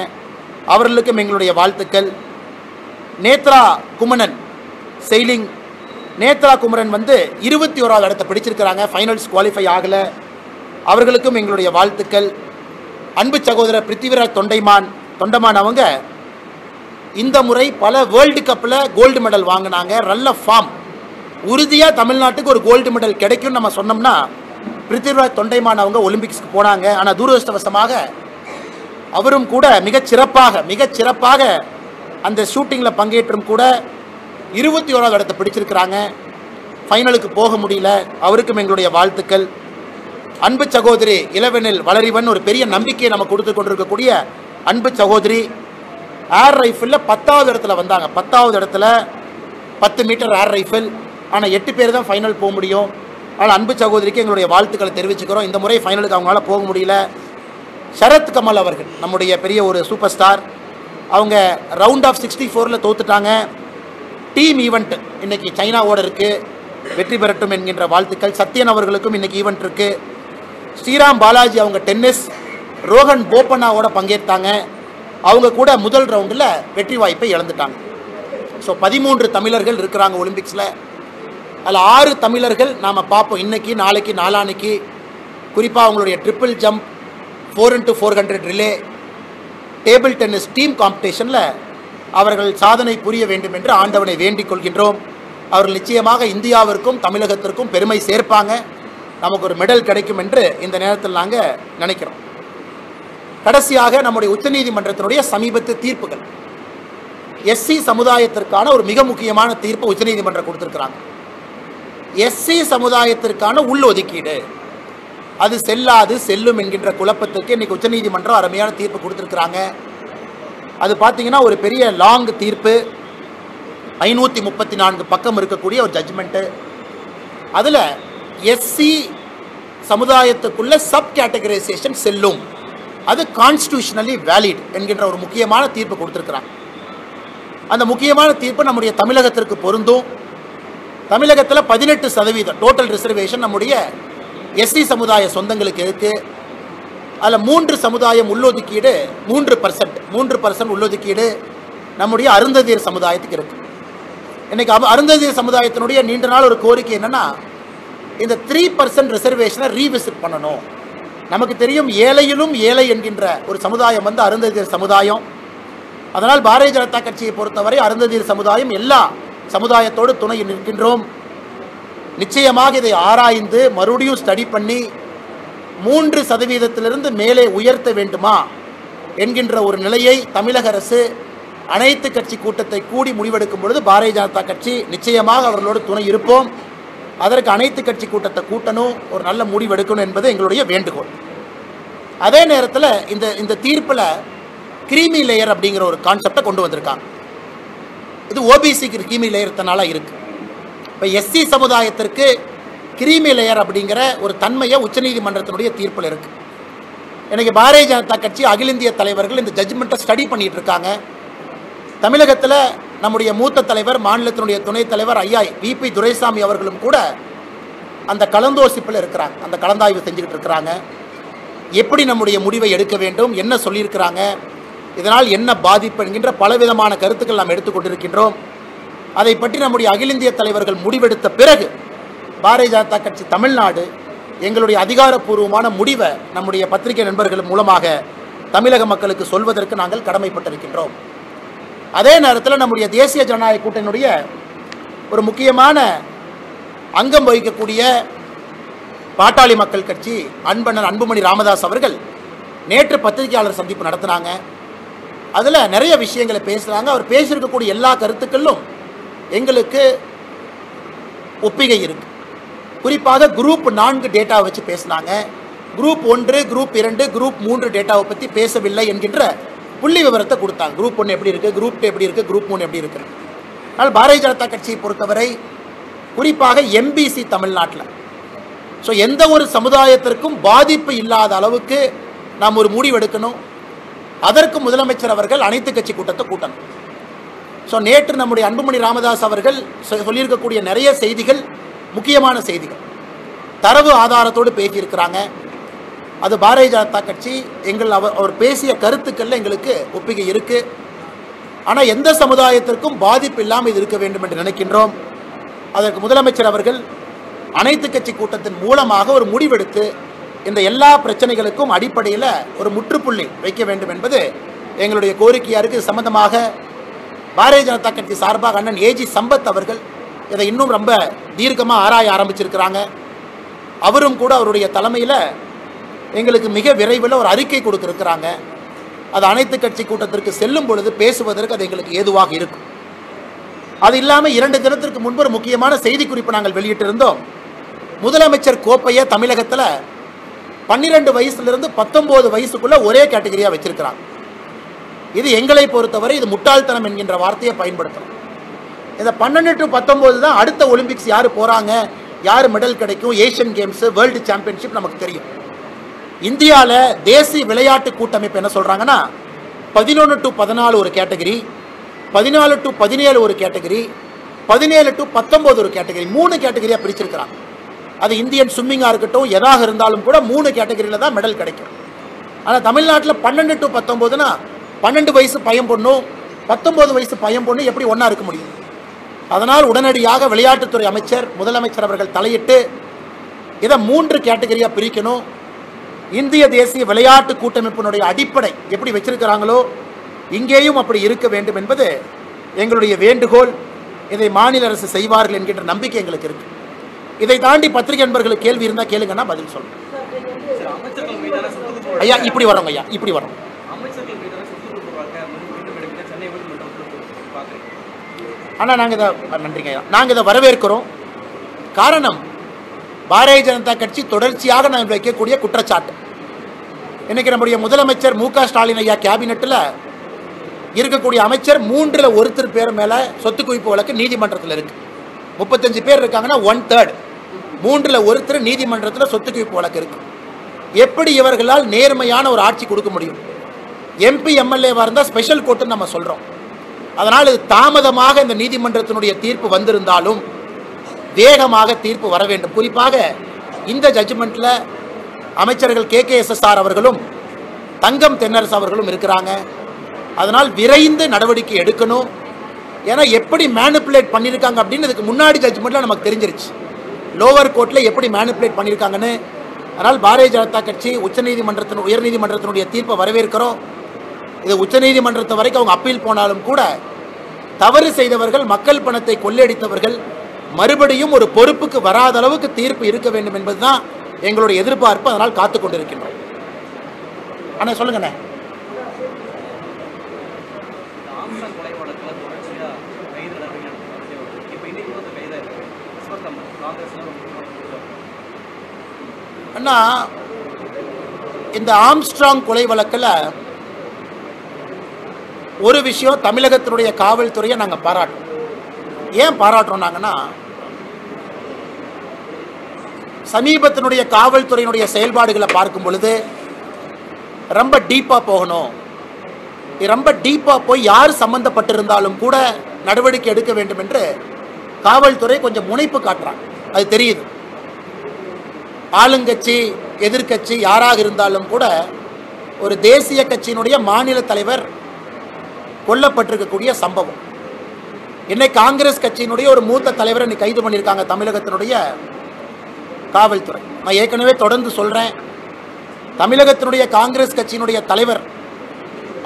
[SPEAKER 1] அவர்களுக்கும் எங்களுடைய வாழ்த்துக்கள். நேத்ரா குமரன் செயிலிங், நேத்ரா குமரன் 21ஆவது இடத்தை பிடிச்சிருக்கிறாங்க. ஃபைனல்ஸ் குவாலிஃபை ஆகலை. அவர்களுக்கும் எங்களுடைய வாழ்த்துக்கள். அன்பு சகோதரர் பிருத்திவிராஜ் தொண்டமான் அவங்க இந்த முறை பல வேர்ல்டு கப்பில் கோல்டு மெடல் வாங்கினாங்க. நல்ல ஃபார்ம். உறுதியாக தமிழ்நாட்டுக்கு ஒரு கோல்டு மெடல் கிடைக்கும்னு நம்ம சொன்னோம்னா பிருத்திவிராஜ் தொண்டைமான் அவங்க ஒலிம்பிக்ஸ்க்கு போனாங்க. ஆனால் துரதிர்ஷ்டவசமாக அவரும் கூட மிகச்சிறப்பாக அந்த ஷூட்டிங்கில் பங்கேற்றும் கூட 21ஆவது இடத்தை பிடிச்சிருக்கிறாங்க. ஃபைனலுக்கு போக முடியல. அவருக்கும் எங்களுடைய வாழ்த்துக்கள். அன்பு சகோதரி இளவெனில் வளரிவன் ஒரு பெரிய நம்பிக்கையை நம்ம கொடுத்து கொண்டிருக்கக்கூடிய அன்பு சகோதரி ஏர் ரைஃபிளில் 10ஆவது இடத்துல வந்தாங்க. 10ஆவது இடத்துல 10 மீட்டர் ஏர் ரைஃபிள். ஆனால் 8 பேர் தான் ஃபைனல் போக முடியும். ஆனால் அன்பு சகோதரிக்கு எங்களுடைய வாழ்த்துக்களை தெரிவிச்சுக்கிறோம். இந்த முறை ஃபைனலுக்கு அவங்களால போக முடியல. சரத் கமல் அவர்கள் நம்முடைய பெரிய ஒரு சூப்பர் ஸ்டார், அவங்க ரவுண்ட் ஆஃப் 64ல் தோத்துட்டாங்க. டீம் ஈவெண்ட் இன்னைக்கு சைனாவோட இருக்குது. வெற்றி பெறட்டும் என்கின்ற வாழ்த்துக்கள். சத்யன் அவர்களுக்கும் இன்னைக்கு ஈவெண்ட் இருக்குது. ஸ்ரீராம் பாலாஜி அவங்க டென்னிஸ், ரோஹன் போப்பண்ணாவோட பங்கேற்றாங்க. அவங்க கூட முதல் ரவுண்டில் வெற்றி வாய்ப்பை இழந்துட்டாங்க. ஸோ 13 தமிழர்கள் இருக்கிறாங்க ஒலிம்பிக்ஸில். அதில் 6 தமிழர்கள் நாம் பார்ப்போம் இன்னைக்கு, நாளைக்கு, நாளான்னைக்கு. குறிப்பாக அவங்களுடைய triple jump, 4x400 relay, table tennis team காம்படிஷனில் அவர்கள் சாதனை புரிய வேண்டும் என்று ஆண்டவனை வேண்டிக் கொள்கின்றோம். அவர்கள் நிச்சயமாக இந்தியாவிற்கும் தமிழகத்திற்கும் பெருமை சேர்ப்பாங்க. நமக்கு ஒரு மெடல் கிடைக்கும் என்று இந்த நேரத்தில் நாங்கள் நினைக்கிறோம். கடைசியாக நம்முடைய உச்சநீதிமன்றத்தினுடைய சமீபத்து தீர்ப்புகள். எஸ்சி சமுதாயத்திற்கான ஒரு மிக முக்கியமான தீர்ப்பு உச்சநீதிமன்றம் கொடுத்திருக்கிறாங்க. எஸ்சி சமுதாயத்திற்கான உள்ளொதுக்கீடு அது செல்லாது செல்லும் என்கின்ற குழப்பத்திற்கு இன்னைக்கு உச்சநீதிமன்றம் அருமையான தீர்ப்பு கொடுத்திருக்கிறாங்க. அது பார்த்தீங்கன்னா ஒரு பெரிய லாங் தீர்ப்பு, 534 பக்கம் இருக்கக்கூடிய ஒரு ஜட்ஜ்மெண்ட்டு. அதில் எஸ்சி சமுதாயத்துக்குள்ள சப் கேட்டகரைசேஷன் செல்லும், அது கான்ஸ்டிடியூஷனலி வேலிட் என்கின்ற ஒரு முக்கியமான தீர்ப்பு கொடுத்துருக்குறாங்க. அந்த முக்கியமான தீர்ப்பு நம்முடைய தமிழகத்திற்கு பொருந்தும். தமிழகத்தில் 18% டோட்டல் ரிசர்வேஷன் நம்முடைய எஸ்சி சமுதாய சொந்தங்களுக்கு இருக்குது. அதில் 3 சமுதாயம் உள்ளொதுக்கீடு 3% உள்ளொதுக்கீடு நம்முடைய அருந்ததியர் சமுதாயத்துக்கு இருக்குது. இன்றைக்கி அருந்ததியர் சமுதாயத்தினுடைய நீண்ட நாள் ஒரு கோரிக்கை என்னென்னா, இந்த 3% ரிசர்வேஷனை ரீவிசிட் பண்ணணும். நமக்கு தெரியும் ஏழையிலும் ஏழை என்கின்ற ஒரு சமுதாயம் அருந்ததியர் சமுதாயம். அதனால் பாரதிய ஜனதா கட்சியை பொறுத்தவரை அருந்ததியர் சமுதாயம் எல்லா சமுதாயத்தோடு துணை நிற்கின்றோம். நிச்சயமாக இதை ஆராய்ந்து மறுபடியும் ஸ்டடி பண்ணி 3% மேலே உயர்த்த வேண்டுமா என்கின்ற ஒரு நிலையை தமிழக அரசு அனைத்து கட்சி கூட்டத்தை கூடி முடிவெடுக்கும் பொழுது பாரதிய ஜனதா கட்சி நிச்சயமாக அவர்களோடு துணை இருப்போம். அதற்கு அனைத்து கட்சி கூட்டத்தை கூட்டணும், ஒரு நல்ல முடிவெடுக்கணும் என்பது எங்களுடைய வேண்டுகோள். அதே நேரத்தில் இந்த தீர்ப்பில் கிரீமி லேயர் அப்படிங்கிற ஒரு கான்செப்டை கொண்டு வந்திருக்காங்க. இது ஓபிசிக்கு கிரீமி லேயர்த்தனால இருக்குது. இப்போ எஸ்சி சமுதாயத்திற்கு கிரீமி லேயர் அப்படிங்கிற ஒரு தன்மையை உச்சநீதிமன்றத்தினுடைய தீர்ப்பில் இருக்குது. இன்றைக்கி பாரதிய ஜனதா கட்சி அகில இந்திய தலைவர்கள் இந்த ஜட்ஜ்மெண்ட்டை ஸ்டடி பண்ணிகிட்டு இருக்காங்க. தமிழகத்தில் நம்முடைய மூத்த தலைவர், மாநிலத்தினுடைய துணைத் தலைவர் ஐயா விபி துரைசாமி அவர்களும் கூட அந்த கலந்தோசிப்பில் இருக்கிறாங்க, அந்த கலந்தாய்வு செஞ்சுக்கிட்டு இருக்கிறாங்க. எப்படி நம்முடைய முடிவை எடுக்க வேண்டும், என்ன சொல்லியிருக்கிறாங்க, இதனால் என்ன பாதிப்பு என்கின்ற பலவிதமான கருத்துக்கள் நாம் எடுத்துக்கொண்டிருக்கின்றோம். அதை பற்றி நம்முடைய அகில இந்திய தலைவர்கள் முடிவெடுத்த பிறகு பாரதிய ஜனதா கட்சி தமிழ்நாடு எங்களுடைய அதிகாரப்பூர்வமான முடிவை நம்முடைய பத்திரிகை நண்பர்கள் மூலமாக தமிழக மக்களுக்கு சொல்வதற்கு நாங்கள் கடமைப்பட்டிருக்கின்றோம். அதே நேரத்தில் நம்முடைய தேசிய ஜனநாயக கூட்டணியுடைய ஒரு முக்கியமான அங்கம் வகிக்கக்கூடிய பாட்டாளி மக்கள் கட்சி அன்பண்ணன் அன்புமணி ராமதாஸ் அவர்கள் நேற்று பத்திரிகையாளர் சந்திப்பு நடத்தினாங்க. அதில் நிறைய விஷயங்களை பேசுகிறாங்க. அவர் பேசியிருக்கக்கூடிய எல்லா கருத்துக்களும் எங்களுக்கு ஒப்பிகை இருக்குது. குறிப்பாக குரூப் 4 டேட்டாவை வச்சு பேசினாங்க. குரூப் 1, குரூப் 2, குரூப் 3 டேட்டாவை பற்றி பேசவில்லை என்கின்ற புள்ளி விவரத்தை கொடுத்தாங்க. குரூப் 1 எப்படி இருக்குது, குரூப் 2 எப்படி இருக்குது, குரூப் 3 எப்படி இருக்குது. ஆனால் பாரதிய ஜனதா கட்சியை பொறுத்தவரை குறிப்பாக எம்பிசி தமிழ்நாட்டில் எந்த ஒரு சமுதாயத்திற்கும் பாதிப்பு இல்லாத அளவுக்கு நாம் ஒரு முடிவு எடுக்கணும். அதற்கு முதலமைச்சர் அவர்கள் அனைத்து கட்சி கூட்டத்தை கூட்டணும். நேற்று நம்முடைய அன்புமணி ராமதாஸ் அவர்கள் சொல்லியிருக்கக்கூடிய நிறைய செய்திகள் முக்கியமான செய்திகள், தரவு ஆதாரத்தோடு பேசியிருக்கிறாங்க. அது பாரதிய ஜனதா கட்சி அவர் பேசிய கருத்துக்களில் எங்களுக்கு ஒப்புகை இருக்குது. ஆனால் எந்த சமுதாயத்திற்கும் பாதிப்பு இல்லாமல் இது இருக்க வேண்டும் என்று நினைக்கின்றோம். அதற்கு முதலமைச்சர் அவர்கள் அனைத்து கட்சி கூட்டத்தின் மூலமாக ஒரு முடிவெடுத்து இந்த எல்லா பிரச்சனைகளுக்கும் அடிப்படையில் ஒரு முற்றுப்புள்ளி வைக்க வேண்டும் என்பது எங்களுடைய கோரிக்கையாக இருக்குது. சம்பந்தமாக பாரதிய ஜனதா கட்சி சார்பாக அண்ணன் ஏஜி சம்பத் அவர்கள் இதை இன்னும் ரொம்ப தீர்க்கமாக ஆராய ஆரம்பிச்சிருக்கிறாங்க. அவரும் கூட அவருடைய தலைமையில் எங்களுக்கு மிக விரைவில் ஒரு அறிக்கை கொடுத்துருக்கிறாங்க. அது அனைத்து கட்சி கூட்டத்திற்கு செல்லும் பொழுது பேசுவதற்கு அது எங்களுக்கு ஏதுவாக இருக்கும். அது இல்லாமல் 2 தினத்திற்கு முன்பு ஒரு முக்கியமான செய்தி குறிப்பு நாங்கள் வெளியிட்டிருந்தோம். முதலமைச்சர் கோப்பையை தமிழகத்தில் 12 வயசுலேருந்து 19 வயசுக்குள்ளே ஒரே கேட்டகரியாக வச்சிருக்கிறாங்க. இது எங்களை பொறுத்தவரை இது முட்டாள்தனம் என்கின்ற வார்த்தையை பயன்படுத்தணும். இந்த 12 to 19 தான் அடுத்த ஒலிம்பிக்ஸ் யார் போகிறாங்க, யார் மெடல் கிடைக்கும், ஏஷியன் கேம்ஸு, வேர்ல்டு சாம்பியன்ஷிப் நமக்கு தெரியும். இந்தியாவில் தேசிய விளையாட்டு கூட்டமைப்பு என்ன சொல்கிறாங்கன்னா 11 to 14 ஒரு கேட்டகரி, 14 to 17 ஒரு கேட்டகரி, 17 to 19 ஒரு கேட்டகரி, 3 கேட்டகரியாக பிரிச்சிருக்கிறாங்க. அது இந்தியன் ஸ்விம்மிங்காக இருக்கட்டும், எதாக இருந்தாலும் கூட 3 கேட்டகரியில் தான் மெடல் கிடைக்கும். ஆனால் தமிழ்நாட்டில் 12 to 19னா 12 வயசு பையன் பொண்ணும் 19 வயசு பையன் பொண்ணு எப்படி ஒன்றா இருக்க முடியும்? அதனால் உடனடியாக விளையாட்டுத்துறை அமைச்சர் முதலமைச்சர் அவர்கள் தலையிட்டு இதை 3 கேட்டகரியாக பிரிக்கணும். இந்திய தேசிய விளையாட்டு கூட்டமைப்பினுடைய அடிப்படை எப்படி வச்சிருக்கிறாங்களோ இங்கேயும் அப்படி இருக்க வேண்டும் என்பது எங்களுடைய வேண்டுகோள். இதை மாநில அரசு செய்வார்கள் என்கின்ற நம்பிக்கை எங்களுக்கு இருக்கு. இதை தாண்டி பத்திரிகை நண்பர்களுக்கு கேள்வி இருந்தால் கேளுங்கன்னா பதில் சொல்லுங்க. ஐயா இப்படி வரோங்க, ஐயா இப்படி வரோம். ஆனால் நாங்கள் இதை நன்றிங்க ஐயா, நாங்கள் இதை வரவேற்கிறோம். காரணம் பாரதிய ஜனதா கட்சி தொடர்ச்சியாக நாங்கள் வைக்கக்கூடிய குற்றச்சாட்டு. இன்னைக்கு நம்முடைய முதலமைச்சர் மு க ஸ்டாலின் ஐயா கேபினெட்டில் இருக்கக்கூடிய அமைச்சர் 3ல் 1 பேர் மேலே சொத்து குவிப்பு வழக்கு நீதிமன்றத்தில் இருக்கு. 35 பேர் இருக்காங்கன்னா 1/3, 3ல் 1 நீதிமன்றத்தில் சொத்து குவிப்பு வழக்கு இருக்கு. எப்படி இவர்களால் நேர்மையான ஒரு ஆட்சி கொடுக்க முடியும்? எம்பி எம்எல்ஏவாக இருந்தால் ஸ்பெஷல் கோர்ட்டுன்னு நம்ம சொல்கிறோம். அதனால் இது தாமதமாக இந்த நீதிமன்றத்தினுடைய தீர்ப்பு வந்திருந்தாலும் வேகமாக தீர்ப்பு வர வேண்டும். குறிப்பாக இந்த ஜட்ஜ்மெண்ட்டில் அமைச்சர்கள் KKSSR அவர்களும் தங்கம் தென்னரசு அவர்களும் இருக்கிறாங்க. அதனால் விரைந்து நடவடிக்கை எடுக்கணும். ஏன்னா எப்படி மேனிப்புலேட் பண்ணியிருக்காங்க அப்படின்னு இதுக்கு முன்னாடி ஜட்ஜ்மெண்ட்டில் நமக்கு தெரிஞ்சிருச்சு, லோவர் கோர்ட்டில் எப்படி மேனிப்புலேட் பண்ணியிருக்காங்கன்னு. அதனால் பாரதிய ஜனதா கட்சி உயர்நீதிமன்றத்தினுடைய தீர்ப்பை வரவேற்கிறோம். இது உச்சநீதிமன்றத்தை வரைக்கும் அவங்க அப்பீல் போனாலும் கூட தவறு செய்தவர்கள், மக்கள் பணத்தை கொள்ளையடித்தவர்கள் மறுபடியும் ஒரு பொறுப்புக்கு வராத அளவுக்கு தீர்ப்பு இருக்க வேண்டும் என்பதுதான் எங்களுடைய எதிர்பார்ப்பு. அதனால் காத்து கொண்டிருக்கின்றோம். அண்ணா சொல்லுங்கண்ணே. அண்ணா இந்த ஆம்ஸ்ட்ராங் கொலை வழக்கில் ஒரு விஷயம் தமிழகத்தினுடைய காவல்துறையை நாங்கள் பாராட்டுறோம். ஏன் பாராட்டுறோம் நாங்கன்னா, சமீபத்தினுடைய காவல்துறையினுடைய செயல்பாடுகளை பார்க்கும் பொழுது ரொம்ப டீப்பாக போகணும். ரொம்ப டீப்பாக போய் யார் சம்பந்தப்பட்டிருந்தாலும் கூட நடவடிக்கை எடுக்க வேண்டும் என்று காவல்துறை கொஞ்சம் முனைப்பு காட்டுறாங்க. அது தெரியுது. ஆளுங்கட்சி எதிர்கட்சி யாராக இருந்தாலும் கூட ஒரு தேசிய கட்சியினுடைய மாநில தலைவர் கொல்லப்பட்டிருக்கக்கூடிய சம்பவம். இன்னைக்கு காங்கிரஸ் கட்சியினுடைய ஒரு மூத்த தலைவரை இன்னைக்கு கைது பண்ணியிருக்காங்க தமிழகத்தினுடைய காவல்துறை. நான் ஏற்கனவே தொடர்ந்து சொல்கிறேன், தமிழகத்தினுடைய காங்கிரஸ் கட்சியினுடைய தலைவர்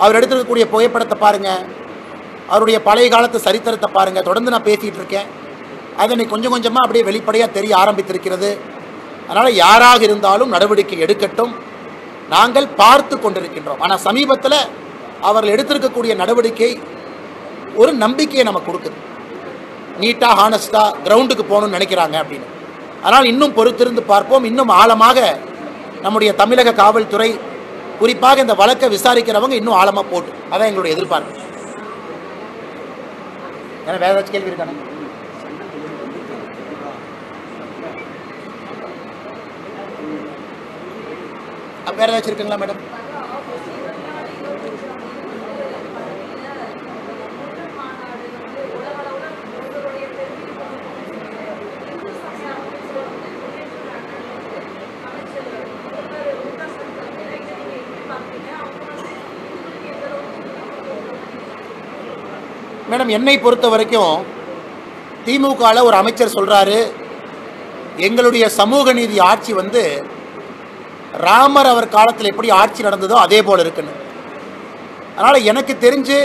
[SPEAKER 1] அவர் எடுத்திருக்கக்கூடிய புகைப்படத்தை பாருங்கள், அவருடைய பழைய காலத்து சரித்திரத்தை பாருங்கள். தொடர்ந்து நான் பேசிகிட்டு இருக்கேன். அதை இன்னைக்கு கொஞ்சம் கொஞ்சமாக அப்படியே வெளிப்படையாக தெரிய ஆரம்பித்திருக்கிறது. அதனால் யாராக இருந்தாலும் நடவடிக்கை எடுக்கட்டும், நாங்கள் பார்த்து கொண்டிருக்கின்றோம். ஆனால் சமீபத்தில் அவர்கள் எடுத்திருக்கக்கூடிய நடவடிக்கை ஒரு நம்பிக்கையை நமக்கு கொடுக்குது. நீட்டாக ஹானஸ்டாக கிரவுண்டுக்கு போகணும்னு நினைக்கிறாங்க அப்படின்னு. அதனால் இன்னும் பொறுத்திருந்து பார்ப்போம். இன்னும் ஆழமாக நம்முடைய தமிழக காவல்துறை குறிப்பாக இந்த வழக்கை விசாரிக்கிறவங்க இன்னும் ஆழமாக போட்டு, அதான் எங்களுடைய எதிர்பார்ப்பு. ஏன்னா வேற ஏதாச்சும் கேள்வி இருக்கானே? வேற ஏதாச்சும் இருக்குங்களா மேடம்? மேடம், என்னை பொறுத்த வரைக்கும் திமுகவில் ஒரு அமைச்சர் சொல்கிறாரு, எங்களுடைய சமூக நீதி ஆட்சி வந்து ராமர் அவர் காலத்தில் எப்படி ஆட்சி நடந்ததோ அதே போல் இருக்குன்னு. அதனால் எனக்கு தெரிஞ்சு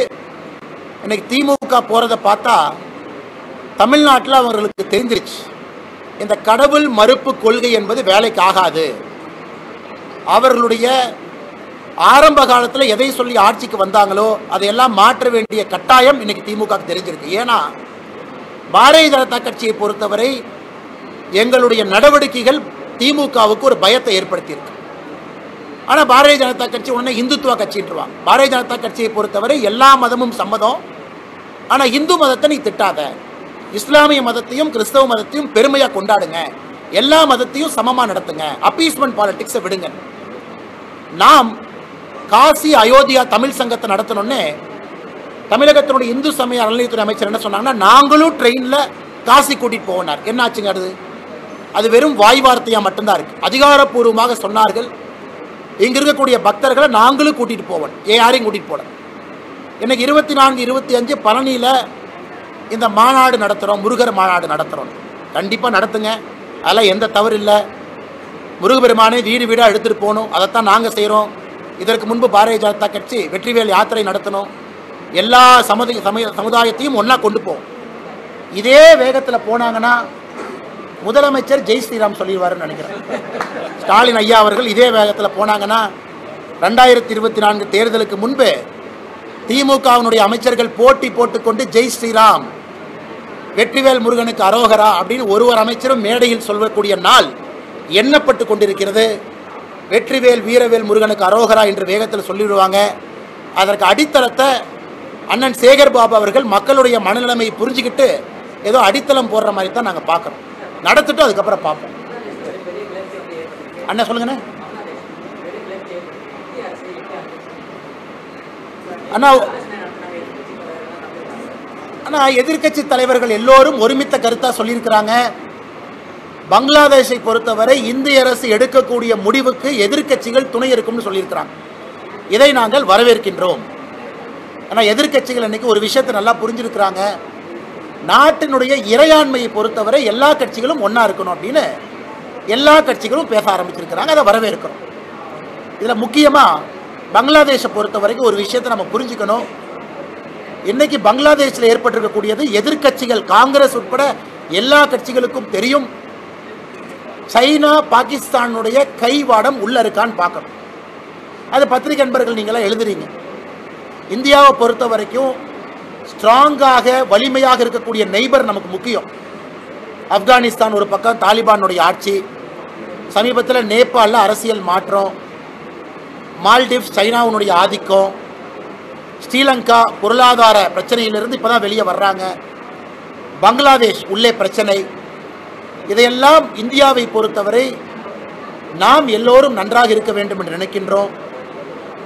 [SPEAKER 1] இன்னைக்கு திமுக போகிறத பார்த்தா தமிழ்நாட்டில் அவர்களுக்கு தெரிஞ்சிருச்சு, இந்த கடவுள் மறுப்பு கொள்கை என்பது வேலைக்கு ஆகாது. அவர்களுடைய ஆரம்ப காலத்தில் எதை சொல்லி ஆட்சிக்கு வந்தாங்களோ அதையெல்லாம் மாற்ற வேண்டிய கட்டாயம் இன்னைக்கு திமுக தெரிஞ்சிருக்கு. ஏன்னா பாரதிய ஜனதா கட்சியை பொறுத்தவரை எங்களுடைய நடவடிக்கைகள் திமுகவுக்கு ஒரு பயத்தை ஏற்படுத்தியிருக்கு. ஆனால் பாரதிய ஜனதா கட்சி உடனே இந்துத்துவ கட்சின்றாங்க. பாரதிய ஜனதா கட்சியை பொறுத்தவரை எல்லா மதமும் சம்மதம், ஆனால் இந்து மதத்தை நீ திட்டாத, இஸ்லாமிய மதத்தையும் கிறிஸ்தவ மதத்தையும் பெருமையாக கொண்டாடுங்க, எல்லா மதத்தையும் சமமாக நடத்துங்க, அப்பீஸ்மெண்ட் பாலிடிக்ஸை விடுங்க. நாம் காசி அயோத்தியா தமிழ் சங்கத்தை நடத்தணும்னு தமிழகத்தினுடைய இந்து சமய அறநிலையத்துறை அமைச்சர் என்ன சொன்னாங்கன்னா, நாங்களும் ட்ரெயினில் காசி கூட்டிகிட்டு போனார். என்ன ஆச்சுங்க? அது வெறும் வாய் வார்த்தையாக மட்டும்தான் இருக்குது. அதிகாரப்பூர்வமாக சொன்னார்கள், இங்கே இருக்கக்கூடிய பக்தர்களை நாங்களும் கூட்டிகிட்டு போவோம், யாரையும் கூட்டிகிட்டு போகல. இன்னைக்கு 24, 25 பழனியில் இந்த மாநாடு நடத்துகிறோம், முருகர் மாநாடு நடத்துகிறோம். கண்டிப்பாக நடத்துங்க, அதெல்லாம் எந்த தவறு இல்லை. முருகப்பெருமானை வீடு வீடாக எடுத்துகிட்டு போகணும், அதைத்தான் நாங்கள் செய்கிறோம். இதற்கு முன்பு பாரதிய ஜனதா கட்சி வெற்றிவேல் யாத்திரை நடத்தணும், எல்லா சமுதாயத்தையும் ஒன்றா கொண்டு போவோம். இதே வேகத்தில் போனாங்கன்னா முதலமைச்சர் ஜெய் ஸ்ரீராம் சொல்லிடுவாருன்னு நினைக்கிறேன். ஸ்டாலின் ஐயா அவர்கள் இதே வேகத்தில் போனாங்கன்னா 2024 தேர்தலுக்கு முன்பு திமுகவினுடைய அமைச்சர்கள் போட்டி போட்டுக்கொண்டு ஜெய் ஸ்ரீராம், வெற்றிவேல் முருகனுக்கு அரோகரா அப்படின்னு ஒருவர் அமைச்சரும் மேடையில் சொல்லக்கூடிய நாள் எண்ணப்பட்டு கொண்டிருக்கிறது. வெற்றிவேல் வீரவேல் முருகனுக்கு அரோகரா என்று வேகத்தில் சொல்லிவிடுவாங்க. அதற்கு அடித்தளத்தை அண்ணன் சேகர் பாபு அவர்கள் மக்களுடைய மனநிலைமையை புரிஞ்சுக்கிட்டு ஏதோ அடித்தளம் போடுற மாதிரி தான் நாங்கள் பார்க்குறோம். நடத்திட்டு அதுக்கப்புறம் பார்ப்போம். அண்ணா சொல்லுங்கண்ணே. அண்ணா அண்ணா எதிர்கட்சி தலைவர்கள் எல்லோரும் ஒருமித்த கருத்தாக சொல்லியிருக்கிறாங்க. பங்களாதேஷை பொறுத்தவரை இந்திய அரசு எடுக்கக்கூடிய முடிவுக்கு எதிர்கட்சிகள் துணை இருக்கும்னு சொல்லியிருக்கிறாங்க. இதை நாங்கள் வரவேற்கின்றோம். ஆனால் எதிர்கட்சிகள் இன்னைக்கு ஒரு விஷயத்தை நல்லா புரிஞ்சிருக்கிறாங்க, நாட்டினுடைய இறையாண்மையை பொறுத்தவரை எல்லா கட்சிகளும் ஒன்றா இருக்கணும் அப்படின்னு எல்லா கட்சிகளும் பேச ஆரம்பிச்சிருக்கிறாங்க. அதை வரவேற்கிறோம். இதில் முக்கியமாக பங்களாதேஷை பொறுத்த வரைக்கும் ஒரு விஷயத்தை நம்ம புரிஞ்சுக்கணும். இன்னைக்கு பங்களாதேஷில் ஏற்பட்டிருக்கக்கூடியது எதிர்கட்சிகள் காங்கிரஸ் உட்பட எல்லா கட்சிகளுக்கும் தெரியும். சைனா பாகிஸ்தானுடைய கைவாடம் உள்ள இருக்கான்னு பார்க்கணும். அது பத்திரிகை நண்பர்கள் நீங்களாம் எழுதுறீங்க. இந்தியாவை பொறுத்த வரைக்கும் ஸ்ட்ராங்காக வலிமையாக இருக்கக்கூடிய நெய்பர் நமக்கு முக்கியம். ஆப்கானிஸ்தான் ஒரு பக்கம் தாலிபானுடைய ஆட்சி, சமீபத்தில் நேபாளில் அரசியல் மாற்றம், மால்டீவ்ஸ் சைனாவுடைய ஆதிக்கம், ஸ்ரீலங்கா பொருளாதார பிரச்சனையிலிருந்து இப்போ தான் வெளியே வர்றாங்க, பங்களாதேஷ் உள்ளே பிரச்சனை, இதையெல்லாம் இந்தியாவை பொறுத்தவரை நாம் எல்லோரும் நன்றாக இருக்க வேண்டும் என்று நினைக்கின்றோம்.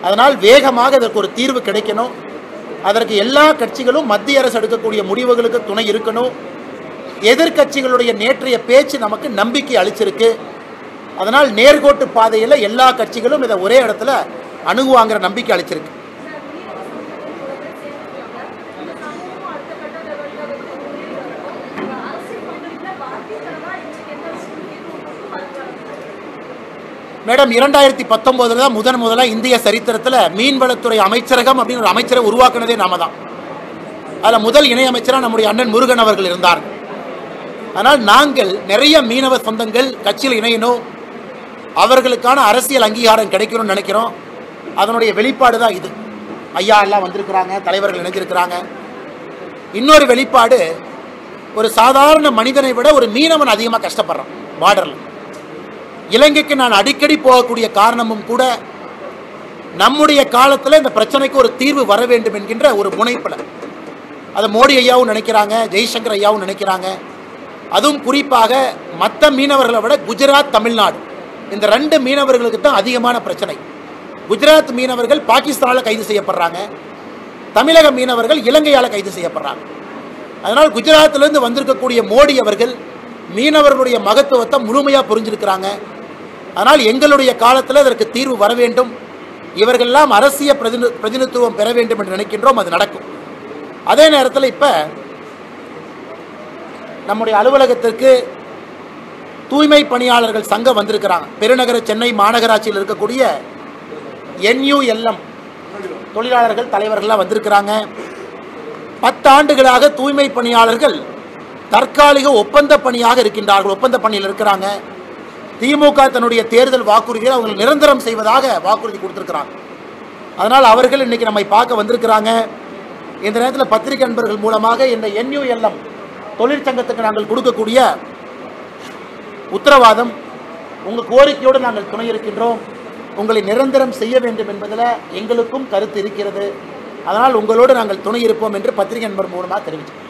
[SPEAKER 1] அதனால் வேகமாக அதற்கு ஒரு தீர்வு கிடைக்கணும். அதற்கு எல்லா கட்சிகளும் மத்திய அரசு எடுக்கக்கூடிய முடிவுகளுக்கு துணை இருக்கணும். எதிர்கட்சிகளுடைய நேற்றைய பேச்சு நமக்கு நம்பிக்கை அளிச்சிருக்கு. அதனால் நேர்கோட்டு பாதையில் எல்லா கட்சிகளும் இதை ஒரே இடத்துல அணுகுவாங்கிற நம்பிக்கை அளிச்சிருக்கு. மேடம், 2019 தான் முதலாக இந்திய சரித்திரத்தில் மீன்வளத்துறை அமைச்சரகம் அப்படின்னு ஒரு அமைச்சரை உருவாக்குனதே நாம தான். அதில் முதல் இணையமைச்சராக நம்முடைய அண்ணன் முருகன் அவர்கள் இருந்தார். ஆனால் நாங்கள் நிறைய மீனவ சொந்தங்கள் கட்சியில் இணையணும், அவர்களுக்கான அரசியல் அங்கீகாரம் கிடைக்கணும்னு நினைக்கிறோம். அதனுடைய வெளிப்பாடு தான் இது. ஐயா எல்லாம் வந்திருக்கிறாங்க, தலைவர்கள் இணைஞ்சிருக்கிறாங்க. இன்னொரு வெளிப்பாடு, ஒரு சாதாரண மனிதனை விட ஒரு மீனவன் அதிகமாக கஷ்டப்படுறான் பார்டரில். இலங்கைக்கு நான் அடிக்கடி போகக்கூடிய காரணமும் கூட நம்முடைய காலத்தில் இந்த பிரச்சனைக்கு ஒரு தீர்வு வர வேண்டும் என்கின்ற ஒரு முனைப்பில். அதை மோடி ஐயாவும் நினைக்கிறாங்க, ஜெய்சங்கர் ஐயாவும் நினைக்கிறாங்க. அதுவும் குறிப்பாக மற்ற மீனவர்களை விட குஜராத், தமிழ்நாடு இந்த 2 மீனவர்களுக்கு தான் அதிகமான பிரச்சனை. குஜராத் மீனவர்கள் பாகிஸ்தானால் கைது செய்யப்படுறாங்க, தமிழக மீனவர்கள் இலங்கையால் கைது செய்யப்படுறாங்க. அதனால் குஜராத்திலிருந்து வந்திருக்கக்கூடிய மோடி அவர்கள் மீனவர்களுடைய மகத்துவத்தை முழுமையாக புரிஞ்சிருக்கிறாங்க. அதனால் எங்களுடைய காலத்தில் இதற்கு தீர்வு வர வேண்டும், இவர்களெல்லாம் அரசியல் பிரதிநிதித்துவம் பெற வேண்டும் என்று நினைக்கின்றோம். அது நடக்கும். அதே நேரத்தில் இப்போ நம்முடைய அலுவலகத்திற்கு தூய்மை பணியாளர்கள் சங்கம் வந்திருக்கிறாங்க. பெருநகர சென்னை மாநகராட்சியில் இருக்கக்கூடிய NULM தொழிலாளர்கள் தலைவர்கள்லாம் வந்திருக்கிறாங்க. 10 ஆண்டுகளாக தூய்மை பணியாளர்கள் தற்காலிக ஒப்பந்த பணியாக இருக்கின்றார்கள், ஒப்பந்த பணியில் இருக்கிறாங்க. திமுக தன்னுடைய தேர்தல் வாக்குறுதியை அவங்க நிரந்தரம் செய்வதாக வாக்குறுதி கொடுத்திருக்கிறாங்க. அதனால் அவர்கள் இன்னைக்கு நம்மை பார்க்க வந்திருக்கிறாங்க. இந்த நேரத்தில் பத்திரிகை நண்பர்கள் மூலமாக இந்த NULM தொழிற்சங்கத்துக்கு நாங்கள் கொடுக்கக்கூடிய உத்தரவாதம், உங்கள் கோரிக்கையோடு நாங்கள் துணை இருக்கின்றோம், உங்களை நிரந்தரம் செய்ய வேண்டும் என்பதில் எங்களுக்கும் கருத்து இருக்கிறது. அதனால் உங்களோடு நாங்கள் துணை இருப்போம் என்று பத்திரிகை நண்பர் மூலமாக தெரிவித்தோம்.